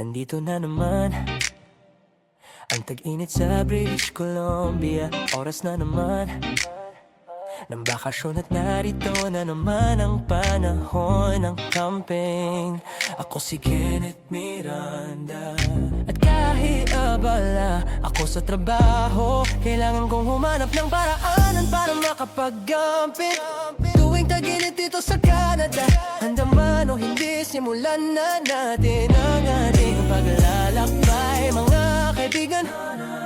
Nandito na naman ang tag-init sa British Columbia. Oras na naman ng bakasyon at narito na naman ang panahon ng camping. Ako si Kenneth Miranda at kahit abala ako sa trabaho, kailangan kong humanap ng paraanan para makapag-camping. Tuwing tag-init dito sa Canada, handa man o hindi, simulan na natin ang ating paglalakbay. Mga kaibigan,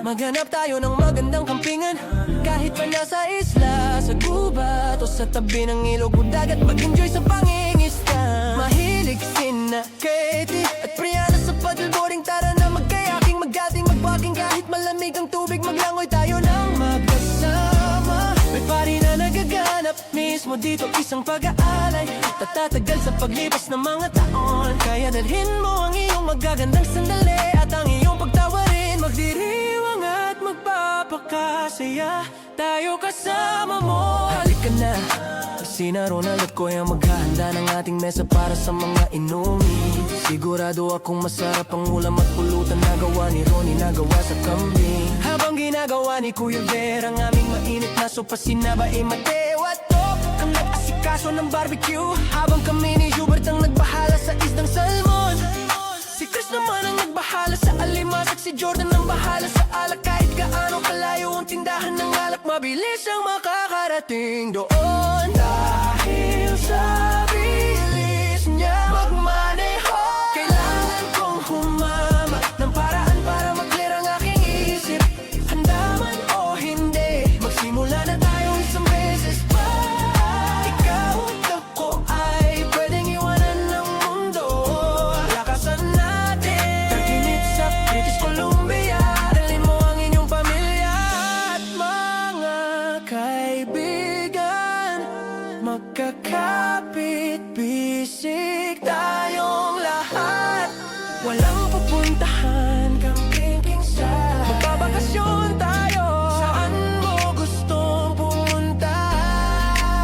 maghanap tayo ng magandang kampingan. Kahit pa nasa isla, sa gubat o sa tabi ng ilog o dagat, mag-enjoy sa pangingisda. Mahilig sina Katie at Brianna sa paddleboarding. Tara na magkayaking, magating, magwaking. Kahit malamig ang tubig, maglangoy tayo ng magkasama. May pari na nagaganap mismo dito, isang pag-aalay tatatagal sa paglipas ng mga taon. Kaya dalhin mo ang iyong magagandang sandali at ang iyong pagtawa rin. Magdiriwang at magpapakasaya tayo kasama mo. Halika na, sina Ronald at Koy ang maghahanda ng ating mesa para sa mga inumin. Sigurado akong masarap ang ulam at pulutan na gawa ni Ronnie, na gawa sa kambing. Habang ginagawa ni Kuya Ver ang aming mainit na sopa, sinaba Mateo at Tok ang nag-asikaso ng barbecue. Habang kami ni Hubert ang nagbahala sa isdang salmon. Si Chris naman ang nagbahala sa alimasag, si Jordan ang bahala sa alak. Kahit gaano kalayo ang tindahan ng alak, mabilis ang makakarating doon. Dahil sa bilis niya magmaneho, kailangan kong humama ng paraan para mag-clear ang aking isip. Handa man o hindi, magsimula na tayo isang beses pa. Ikaw at ako ay pwedeng iwanan ng mundo. Lakasan natin tag-init sa British Columbia. Dalhin mo ang inyong pamilya at mga kaibigan. Magkakapit bisig tayong lahat. Walang pupuntahan, camping sa magbabakasyon tayo. Saan mo gustong pumunta?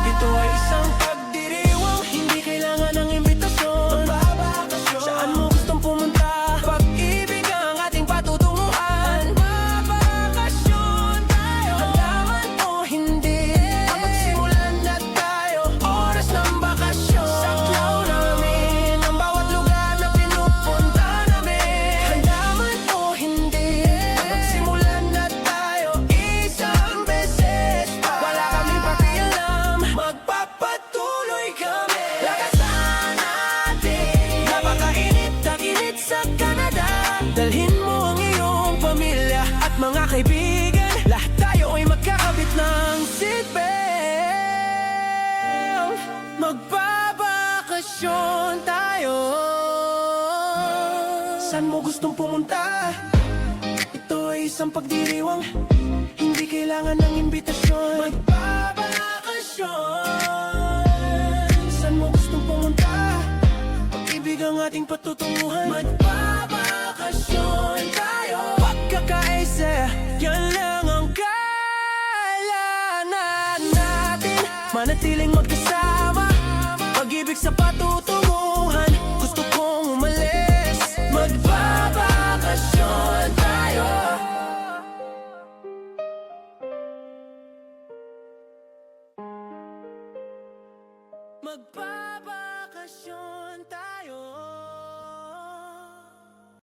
Ito ay isang pagdiriwang, hindi kailangan ng imbitasyon. Magbabakasyon, saan mo gustong pumunta? Pag-ibig ang ating patutunguhan. Magbabakasyon tayo, handa man o hindi, magsimulan na tayo. Oras ng bakasyon, saklaw namin ang bawat lugar na pinupunta namin. Handa man o hindi, magsimulan na tayo isang beses pa. Wala kaming pakialam, magpapatuloy kami. Lakasan natin, napakainit, tag-init sa Canada. Dalhin mo ang iyong pamilya at mga kaibigan. Lahat tayo ay magkakabit ng seatbelt. Magbabakasyon tayo. Saan mo gustong pumunta? Ito ay isang pagdiriwang, hindi kailangan ng imbitasyon. Magbabakasyon, saan mo gustong pumunta? Pag-ibig ang ating patutunguhan. Magbabakasyon tayo. Pagkakaisa, yan lang ang kailangan natin. Manatiling